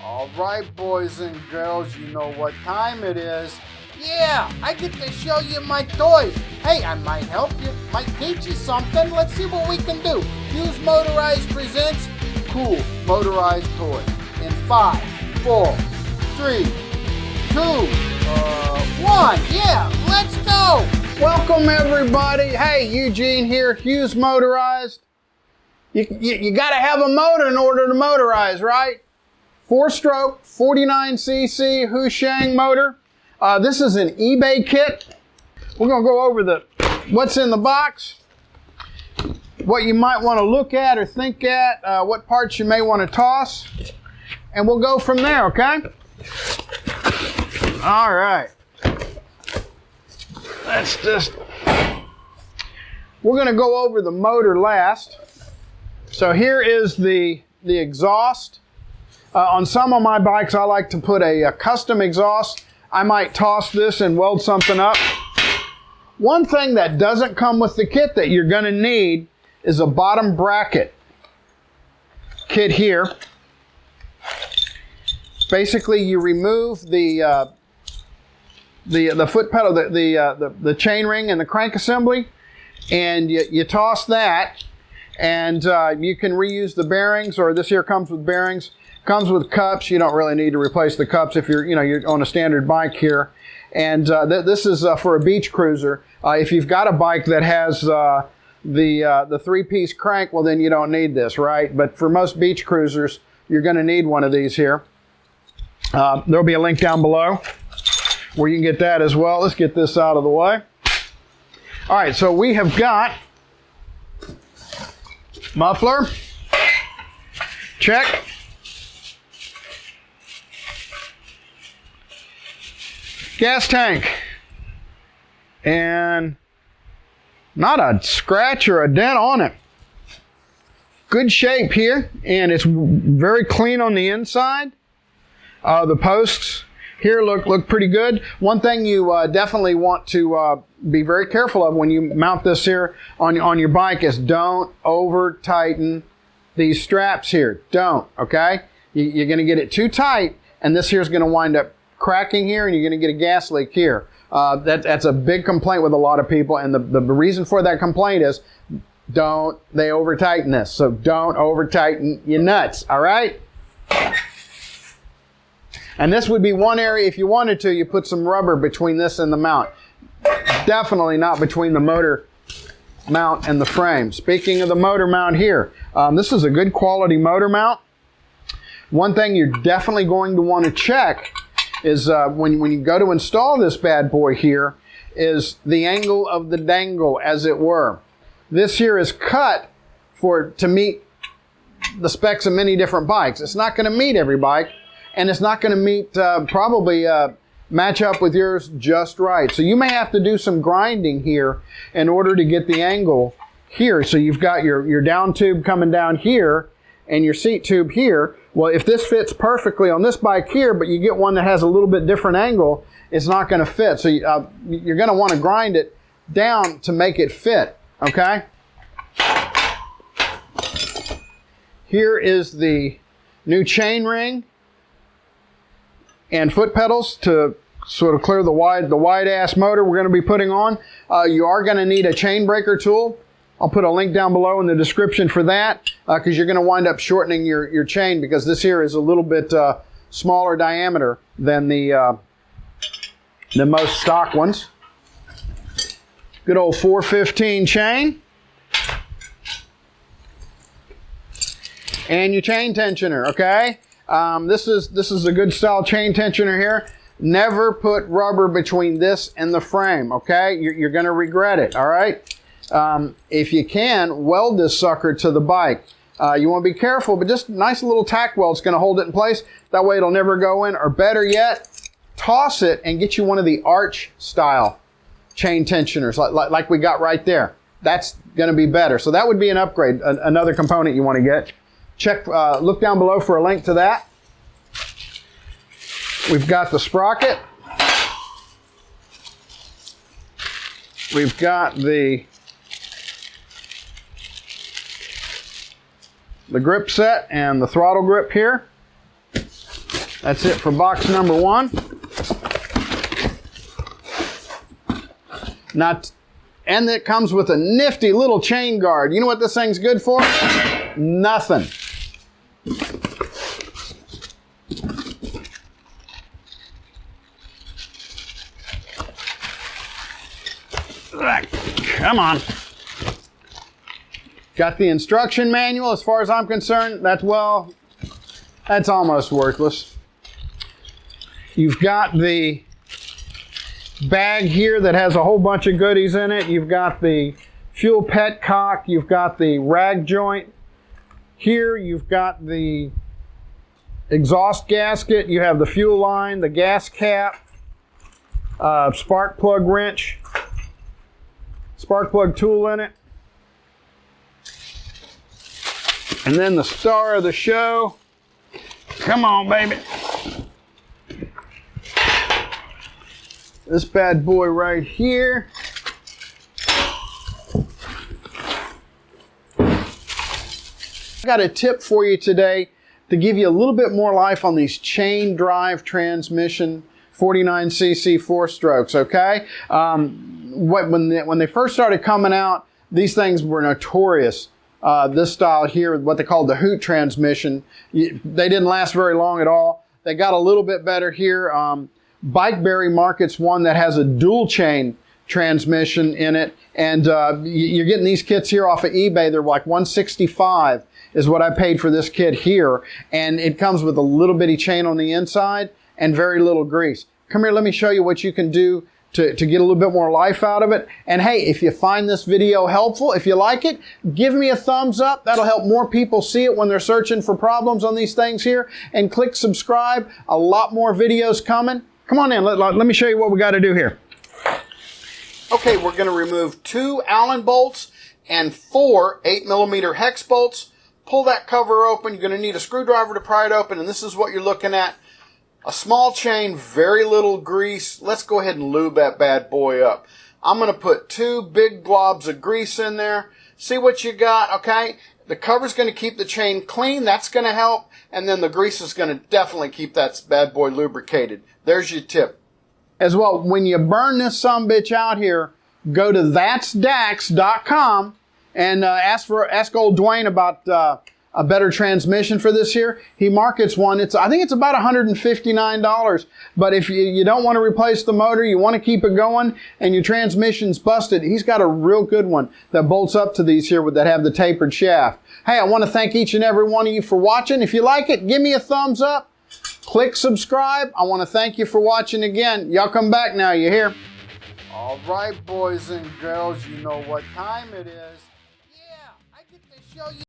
All right, boys and girls, you know what time it is. Yeah, I get to show you my toys. Hey, I might help you, might teach you something. Let's see what we can do. Use Motorized presents cool motorized toys. In 5, 4, 3, 2, 1. Yeah, let's go. Welcome, everybody. Hey, Eugene here, Hughes Motorized. You got to have a motor in order to motorize, right? 4-stroke, 49cc Husheng motor. This is an eBay kit. We're going to go over what's in the box, what you might want to look at or think at, what parts you may want to toss, and we'll go from there, okay? All right. We're going to go over the motor last. So here is the exhaust. On some of my bikes, I like to put a custom exhaust. I might toss this and weld something up. One thing that doesn't come with the kit that you're going to need is a bottom bracket kit here. Basically, you remove the foot pedal, the chain ring and the crank assembly, and you toss that, and you can reuse the bearings, or this here comes with bearings. Comes with cups. You don't really need to replace the cups if you're on a standard bike here. And this is for a beach cruiser. If you've got a bike that has the 3-piece crank, well then you don't need this, right? But for most beach cruisers, you're going to need one of these here. There'll be a link down below where you can get that as well. Let's get this out of the way. All right, so we have got muffler. Check. Gas tank, and not a scratch or a dent on it. Good shape here, and it's very clean on the inside. The posts here look pretty good. One thing you definitely want to be very careful of when you mount this here on your bike is don't over tighten these straps here. Don't, okay? You're going to get it too tight, and this here is going to wind up cracking here, and you're going to get a gas leak here. That's a big complaint with a lot of people, and the reason for that complaint is they over tighten this. So don't over tighten your nuts, all right? And this would be one area, if you wanted to, you put some rubber between this and the mount. Definitely not between the motor mount and the frame. Speaking of the motor mount here, this is a good quality motor mount. One thing you're definitely going to want to check is when you go to install this bad boy here, is the angle of the dangle, as it were. This here is cut to meet the specs of many different bikes. It's not going to meet every bike, and it's not going to meet probably match up with yours just right. So you may have to do some grinding here in order to get the angle here. So you've got your down tube coming down here and your seat tube here. Well, if this fits perfectly on this bike here, but you get one that has a little bit different angle, it's not going to fit. So you're going to want to grind it down to make it fit, okay? Here is the new chain ring and foot pedals to sort of clear the wide ass motor we're going to be putting on. You are going to need a chain breaker tool. I'll put a link down below in the description for that, because you're going to wind up shortening your chain, because this here is a little bit smaller diameter than the most stock ones. Good old 415 chain. And your chain tensioner, okay? This is a good style chain tensioner here. Never put rubber between this and the frame, okay? You're going to regret it, all right? If you can, weld this sucker to the bike. You want to be careful, but just nice little tack weld's going to hold it in place. That way it'll never go in. Or better yet, toss it and get you one of the arch style chain tensioners like we got right there. That's going to be better. So that would be an upgrade, another component you want to get. Look down below for a link to that. We've got the sprocket. We've got the grip set and the throttle grip here. That's it for box number 1. And it comes with a nifty little chain guard. You know what this thing's good for? Nothing. Come on. Got the instruction manual. As far as I'm concerned, that's almost worthless. You've got the bag here that has a whole bunch of goodies in it. You've got the fuel petcock. You've got the rag joint. Here you've got the exhaust gasket. You have the fuel line, the gas cap, spark plug wrench, spark plug tool in it. And then the star of the show. Come on, baby. This bad boy right here. I got a tip for you today to give you a little bit more life on these chain drive transmission 49cc 4-strokes, okay? When they first started coming out, these things were notorious. This style here, what they call the hoot transmission, they didn't last very long at all. They got a little bit better here. Bikeberry markets one that has a dual chain transmission in it, and you're getting these kits here off of eBay. They're like $165 is what I paid for this kit here, and it comes with a little bitty chain on the inside and very little grease. Come here, let me show you what you can do to get a little bit more life out of it. And hey, if you find this video helpful, if you like it, give me a thumbs up. That'll help more people see it when they're searching for problems on these things here. And click subscribe. A lot more videos coming. Come on in, let me show you what we got to do here. Okay, we're going to remove 2 Allen bolts and 4 8mm hex bolts. Pull that cover open. You're going to need a screwdriver to pry it open, and this is what you're looking at. A small chain, very little grease. Let's go ahead and lube that bad boy up. I'm going to put 2 big globs of grease in there. See what you got, okay? The cover's going to keep the chain clean. That's going to help. And then the grease is going to definitely keep that bad boy lubricated. There's your tip. As well, when you burn this sumbitch out here, go to thatsdax.com and ask old Dwayne about a better transmission for this here. He markets one. I think it's about $159. But if you don't want to replace the motor, you want to keep it going, and your transmission's busted, he's got a real good one that bolts up to these here that have the tapered shaft. Hey, I want to thank each and every one of you for watching. If you like it, give me a thumbs up. Click subscribe. I want to thank you for watching again. Y'all come back now, you hear? All right, boys and girls, you know what time it is. Yeah, I get to show you.